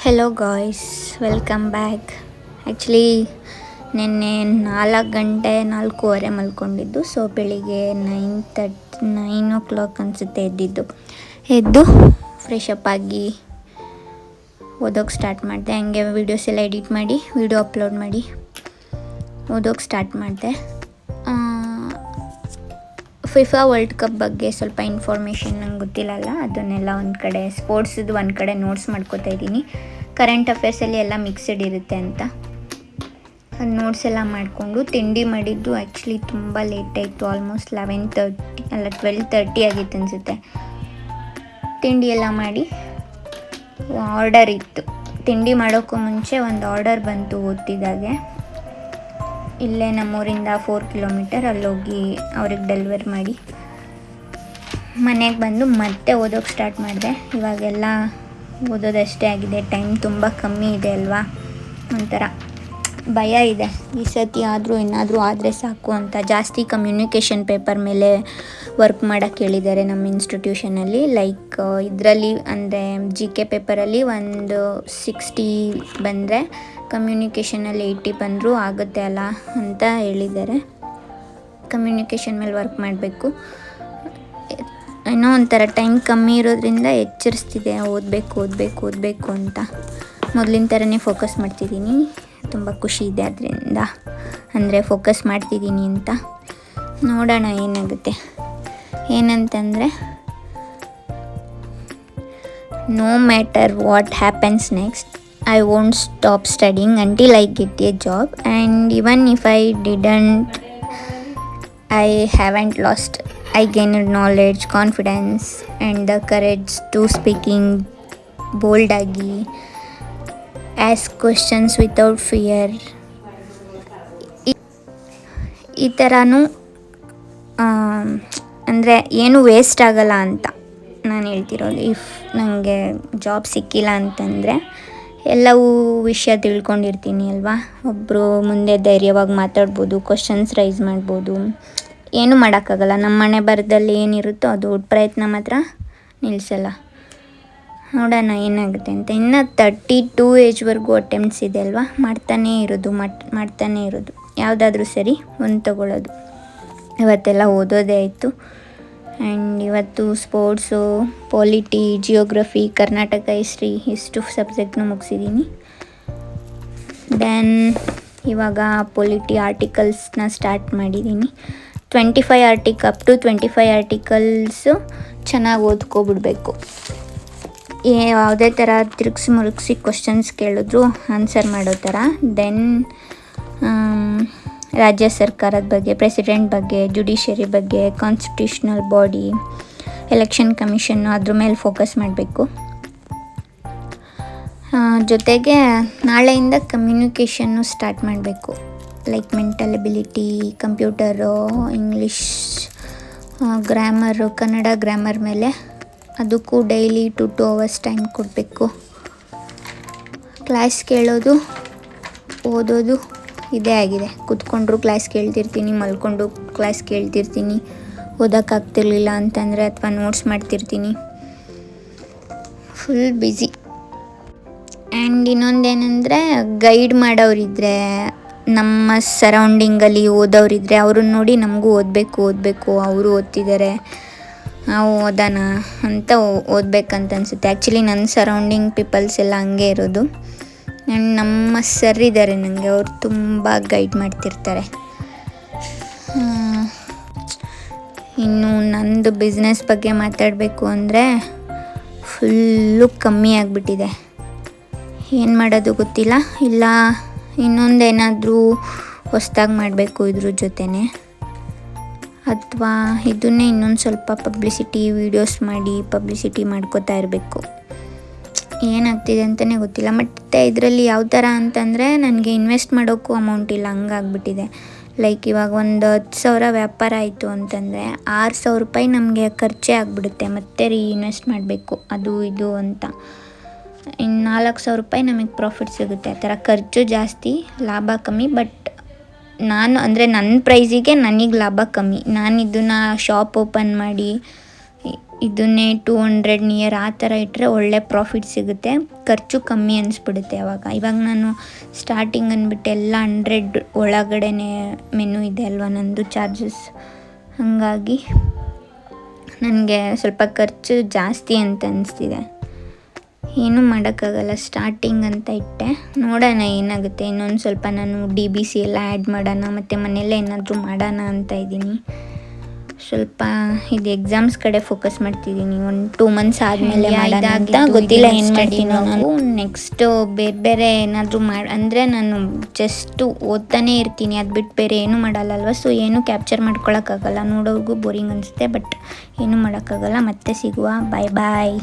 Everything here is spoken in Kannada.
Hello guys, welcome back. Actually ನಿನ್ನೆ 4:04 ಮಲ್ಕೊಂಡಿದ್ದು. ಸೊ ಬೆಳಿಗ್ಗೆ 9 ಅನಿಸುತ್ತೆ ಎದ್ದಿದ್ದು. ಎದ್ದು ಫ್ರೆಶ್ ಅಪ್ ಆಗಿ ಓದೋಕ್ಕೆ ಸ್ಟಾರ್ಟ್ ಮಾಡಿದೆ. ಹಂಗೆ ವೀಡಿಯೋಸ್ ಎಲ್ಲ ಎಡಿಟ್ ಮಾಡಿ ವೀಡಿಯೋ ಅಪ್ಲೋಡ್ ಮಾಡಿ ಓದೋಕ್ಕೆ ಸ್ಟಾರ್ಟ್ ಮಾಡಿದೆ. ಫಿಫಾ ವರ್ಲ್ಡ್ ಕಪ್ ಬಗ್ಗೆ ಸ್ವಲ್ಪ ಇನ್ಫಾರ್ಮೇಷನ್ ನಂಗೆ ಗೊತ್ತಿಲ್ಲಲ್ಲ, ಅದನ್ನೆಲ್ಲ ಒಂದು ಕಡೆ ಸ್ಪೋರ್ಟ್ಸದ್ದು ಒಂದು ಕಡೆ ನೋಟ್ಸ್ ಮಾಡ್ಕೋತಾ ಇದ್ದೀನಿ. ಕರೆಂಟ್ ಅಫೇರ್ಸಲ್ಲಿ ಎಲ್ಲ ಮಿಕ್ಸಡ್ ಇರುತ್ತೆ ಅಂತ ಅದು ನೋಟ್ಸ್ ಎಲ್ಲ ಮಾಡಿಕೊಂಡು ತಿಂಡಿ ಮಾಡಿದ್ದು. ಆ್ಯಕ್ಚುಲಿ ತುಂಬ ಲೇಟ್ ಆಯಿತು, ಆಲ್ಮೋಸ್ಟ್ 12:30 ಆಗಿತ್ತು ಅನಿಸುತ್ತೆ. ತಿಂಡಿ ಎಲ್ಲ ಮಾಡಿ ಆರ್ಡರ್ ಇತ್ತು. ತಿಂಡಿ ಮಾಡೋಕ್ಕೂ ಮುಂಚೆ ಒಂದು ಆರ್ಡರ್ ಬಂತು ಓದ್ತಿದ್ದಾಗೆ. ಇಲ್ಲೇ ನಮ್ಮೂರಿಂದ 4 ಕಿಲೋಮೀಟರ್ ಅಲ್ಲೋಗಿ ಅವ್ರಿಗೆ ಡೆಲಿವರ್ ಮಾಡಿ ಮನೆಗೆ ಬಂದು ಮತ್ತೆ ಓದೋಕ್ಕೆ ಸ್ಟಾರ್ಟ್ ಮಾಡಿದೆ. ಇವಾಗೆಲ್ಲ ಓದೋದಷ್ಟೇ ಆಗಿದೆ. ಟೈಮ್ ತುಂಬ ಕಮ್ಮಿ ಇದೆ ಅಲ್ವಾ, ಒಂಥರ ಭಯ ಇದೆ ಈ ಸತಿ ಆದರೂ ಏನಾದರೂ ಆದರೆ ಸಾಕು ಅಂತ. ಜಾಸ್ತಿ ಕಮ್ಯುನಿಕೇಷನ್ ಪೇಪರ್ ಮೇಲೆ ವರ್ಕ್ ಮಾಡೋಕ್ಕೆ ಹೇಳಿದ್ದಾರೆ ನಮ್ಮ ಇನ್ಸ್ಟಿಟ್ಯೂಷನಲ್ಲಿ. ಲೈಕ್ ಇದರಲ್ಲಿ ಅಂದರೆ GK ಪೇಪರಲ್ಲಿ ಒಂದು 60 ಬಂದರೆ ಕಮ್ಯುನಿಕೇಷನಲ್ಲಿ 80 ಬಂದರೂ ಆಗುತ್ತೆ ಅಲ್ಲ ಅಂತ ಹೇಳಿದ್ದಾರೆ. ಕಮ್ಯುನಿಕೇಷನ್ ಮೇಲೆ ವರ್ಕ್ ಮಾಡಬೇಕು. ಏನೋ ಒಂಥರ ಟೈಮ್ ಕಮ್ಮಿ ಇರೋದ್ರಿಂದ ಎಚ್ಚರಿಸ್ತಿದೆ ಓದಬೇಕು ಅಂತ. ಮೊದಲಿನ ಥರನೇ ಫೋಕಸ್ ಮಾಡ್ತಿದ್ದೀನಿ. ತುಂಬ ಖುಷಿ ಇದೆ ಅದರಿಂದ, ಅಂದರೆ ಫೋಕಸ್ ಮಾಡ್ತಿದ್ದೀನಿ ಅಂತ. ನೋಡೋಣ ಏನಾಗುತ್ತೆ. ಏನಂತಂದರೆ, no matter what happens next, I won't stop studying until I get a job, and even if I didn't, I haven't lost. I gained knowledge, confidence and the courage to speaking boldly, ask questions without fear. ಈ ಥರನೂ ಅಂದರೆ ಏನು ವೇಸ್ಟ್ ಆಗಲ್ಲ ಅಂತ ನಾನು ಹೇಳ್ತಿರೋದು. ಇಫ್ ನನಗೆ ಜಾಬ್ ಸಿಕ್ಕಿಲ್ಲ ಅಂತಂದರೆ ಎಲ್ಲವೂ ವಿಷಯ ತಿಳ್ಕೊಂಡಿರ್ತೀನಿ ಅಲ್ವಾ. ಒಬ್ಬರು ಮುಂದೆ ಧೈರ್ಯವಾಗಿ ಮಾತಾಡ್ಬೋದು, ಕ್ವಶನ್ಸ್ ರೈಸ್ ಮಾಡ್ಬೋದು. ಏನೂ ಮಾಡೋಕ್ಕಾಗಲ್ಲ. ನಮ್ಮ ಮನೆ ಬರದಲ್ಲಿ ಏನಿರುತ್ತೋ ಅದು ಪ್ರಯತ್ನ ಮಾತ್ರ ನಿಲ್ಲಿಸಲ್ಲ. ನೋಡೋಣ ಏನಾಗುತ್ತೆ ಅಂತ. ಇನ್ನು 32 ಏಜ್ವರೆಗೂ ಅಟೆಂಪ್ಟ್ಸ್ ಇದೆ ಅಲ್ವಾ, ಮಾಡ್ತಾನೇ ಇರೋದು. ಯಾವುದಾದ್ರೂ ಸರಿ ಒಂದು ತಗೊಳ್ಳೋದು. ಇವತ್ತೆಲ್ಲ ಓದೋದೇ ಆಯಿತು. ಆ್ಯಂಡ್ ಇವತ್ತು sports, polity, geography, Karnataka history ಇಷ್ಟು ಸಬ್ಜೆಕ್ಟ್ನು ಮುಗಿಸಿದ್ದೀನಿ. ದೆನ್ ಇವಾಗ ಪೊಲಿಟಿ ಆರ್ಟಿಕಲ್ಸ್ನ ಸ್ಟಾರ್ಟ್ ಮಾಡಿದ್ದೀನಿ. 25 ಆರ್ಟಿಕಲ್ಸು ಚೆನ್ನಾಗಿ ಓದ್ಕೊಬಿಡ್ಬೇಕು. ಯಾವುದೇ ಥರ ತಿರುಗಿಸಿ ಕ್ವಶನ್ಸ್ ಕೇಳಿದ್ರು ಆನ್ಸರ್ ಮಾಡೋ ಥರ. ದೆನ್ ರಾಜ್ಯ ಸರ್ಕಾರದ ಬಗ್ಗೆ, ಪ್ರೆಸಿಡೆಂಟ್ ಬಗ್ಗೆ, ಜುಡಿಷಿಯರಿ ಬಗ್ಗೆ, ಕಾನ್ಸ್ಟಿಟ್ಯೂಷನಲ್ ಬಾಡಿ, ಎಲೆಕ್ಷನ್ ಕಮಿಷನ್ನು ಅದ್ರ ಮೇಲೆ ಫೋಕಸ್ ಮಾಡಬೇಕು. ಜೊತೆಗೆ ನಾಳೆಯಿಂದ ಕಮ್ಯುನಿಕೇಷನ್ನು ಸ್ಟಾರ್ಟ್ ಮಾಡಬೇಕು. Like mental ability, computer, English grammar, Kannada grammar ಮೇಲೆ ಅದಕ್ಕೂ ಡೈಲಿ 2 hours ಟೈಮ್ ಕೊಡಬೇಕು. ಕ್ಲಾಸ್ ಕೇಳೋದು, ಓದೋದು ಇದೇ ಆಗಿದೆ. ಕೂತ್ಕೊಂಡ್ರು ಕ್ಲಾಸ್ ಕೇಳ್ತಿರ್ತೀನಿ, ಮಲ್ಕೊಂಡು ಕ್ಲಾಸ್ ಕೇಳ್ತಿರ್ತೀನಿ. ಓದೋಕ್ಕಾಗ್ತಿರ್ಲಿಲ್ಲ ಅಂತಂದರೆ ಅಥವಾ ನೋಟ್ಸ್ ಮಾಡ್ತಿರ್ತೀನಿ. Full busy. ಆ್ಯಂಡ್ ಇನ್ನೊಂದೇನೆಂದರೆ, ಗೈಡ್ ಮಾಡೋರಿದ್ದರೆ, ನಮ್ಮ ಸರೌಂಡಿಂಗಲ್ಲಿ ಓದೋರಿದ್ದರೆ ಅವ್ರನ್ನ ನೋಡಿ ನಮಗೂ ಓದಬೇಕು, ಅವರು ಓದ್ತಿದ್ದಾರೆ, ನಾವು ಓದೋಣ ಅಂತ ಓದಬೇಕಂತ ಅನಿಸುತ್ತೆ. ಆ್ಯಕ್ಚುಲಿ ನನ್ನ ಸರೌಂಡಿಂಗ್ ಪೀಪಲ್ಸ್ ಎಲ್ಲ ಹಂಗೆ ಇರೋದು. ಆ್ಯಂಡ್ ನಮ್ಮ ಸರ್ ಇದ್ದಾರೆ ನನಗೆ, ಅವ್ರು ತುಂಬ ಗೈಡ್ ಮಾಡ್ತಿರ್ತಾರೆ. ಇನ್ನು ನಂದು ಬಿಸ್ನೆಸ್ ಬಗ್ಗೆ ಮಾತಾಡಬೇಕು ಅಂದರೆ ಫುಲ್ಲು ಕಮ್ಮಿ ಆಗಿಬಿಟ್ಟಿದೆ. ಏನು ಮಾಡೋದು ಗೊತ್ತಿಲ್ಲ. ಇಲ್ಲ ಇನ್ನೊಂದೇನಾದರೂ ಹೊಸ್ದಾಗಿ ಮಾಡಬೇಕು ಇದ್ರ ಜೊತೆನೇ, ಅಥವಾ ಇದನ್ನೇ ಇನ್ನೊಂದು ಸ್ವಲ್ಪ ಪಬ್ಲಿಸಿಟಿ ವೀಡಿಯೋಸ್ ಮಾಡಿ ಪಬ್ಲಿಸಿಟಿ ಮಾಡ್ಕೋತಾ ಇರಬೇಕು. ಏನಾಗ್ತಿದೆ ಅಂತಲೇ ಗೊತ್ತಿಲ್ಲ. ಮತ್ತು ಇದರಲ್ಲಿ ಯಾವ ಥರ ಅಂತಂದರೆ, ನನಗೆ ಇನ್ವೆಸ್ಟ್ ಮಾಡೋಕ್ಕೂ ಅಮೌಂಟ್ ಇಲ್ಲ, ಹಂಗಾಗ್ಬಿಟ್ಟಿದೆ. ಲೈಕ್ ಇವಾಗ ಒಂದು 10,000 ವ್ಯಾಪಾರ ಆಯಿತು ಅಂತಂದರೆ 6,000 ರೂಪಾಯಿ ನಮಗೆ ಖರ್ಚೇ ಆಗಿಬಿಡುತ್ತೆ. ಮತ್ತೆ ಇನ್ವೆಸ್ಟ್ ಮಾಡಬೇಕು ಅದು ಇದು ಅಂತ. ಇನ್ನು 4,000 ರೂಪಾಯಿ ನಮಗೆ ಪ್ರಾಫಿಟ್ ಸಿಗುತ್ತೆ. ಆ ಥರ ಖರ್ಚು ಜಾಸ್ತಿ, ಲಾಭ ಕಮ್ಮಿ. ಬಟ್ ನನ್ನ ಪ್ರೈಸಿಗೆ ನನಗೆ ಲಾಭ ಕಮ್ಮಿ. ನಾನು ಇದನ್ನು ಶಾಪ್ ಓಪನ್ ಮಾಡಿ ಇದನ್ನೇ 200 ನಿಯರ್ ಆ ಥರ ಇಟ್ಟರೆ ಒಳ್ಳೆ ಪ್ರಾಫಿಟ್ ಸಿಗುತ್ತೆ, ಖರ್ಚು ಕಮ್ಮಿ ಅನಿಸ್ಬಿಡುತ್ತೆ ಇವಾಗ ನಾನು ಸ್ಟಾರ್ಟಿಂಗ್ ಅಂದ್ಬಿಟ್ಟು ಎಲ್ಲ 100 ಒಳಗಡೆ ಮೆನು ಇದೆ ಅಲ್ವಾ ನಂದು ಚಾರ್ಜಸ್, ಹಾಗಾಗಿ ನನಗೆ ಸ್ವಲ್ಪ ಖರ್ಚು ಜಾಸ್ತಿ ಅಂತ ಅನಿಸ್ತಿದೆ. ಏನೂ ಮಾಡೋಕ್ಕಾಗಲ್ಲ, ಸ್ಟಾರ್ಟಿಂಗ್ ಅಂತ ಇಟ್ಟೆ, ನೋಡೋಣ ಏನಾಗುತ್ತೆ. ಇನ್ನೊಂದು ಸ್ವಲ್ಪ ನಾನು DBC ಎಲ್ಲ ಆ್ಯಡ್ ಮಾಡೋಣ ಮತ್ತು ಮನೆಯಲ್ಲೇ ಏನಾದರೂ ಮಾಡೋಣ ಅಂತ ಇದ್ದೀನಿ. ಸ್ವಲ್ಪ ಇದು ಎಕ್ಸಾಮ್ಸ್ ಕಡೆ ಫೋಕಸ್ ಮಾಡ್ತಿದ್ದೀನಿ. 1-2 ಮಂತ್ಸ್ ಆದಮೇಲೆ ಅಂತ ಗೊತ್ತಿಲ್ಲ ಏನು ಮಾಡ್ತೀನಿ ನಾವು. ನೆಕ್ಸ್ಟು ಬೇರೆ ಏನಾದರೂ ಅಂದರೆ ನಾನು ಜಸ್ಟು ಓದ್ತಾನೇ ಇರ್ತೀನಿ, ಅದು ಬಿಟ್ಟು ಬೇರೆ ಏನೂ ಮಾಡಲ್ಲಲ್ವ. ಸೊ ಏನೂ ಕ್ಯಾಪ್ಚರ್ ಮಾಡ್ಕೊಳಕ್ಕಾಗಲ್ಲ, ನೋಡೋರ್ಗೂ ಬೋರಿಂಗ್ ಅನಿಸುತ್ತೆ, ಬಟ್ ಏನೂ ಮಾಡೋಕ್ಕಾಗಲ್ಲ. ಮತ್ತೆ ಸಿಗುವ, ಬಾಯ್ ಬಾಯ್.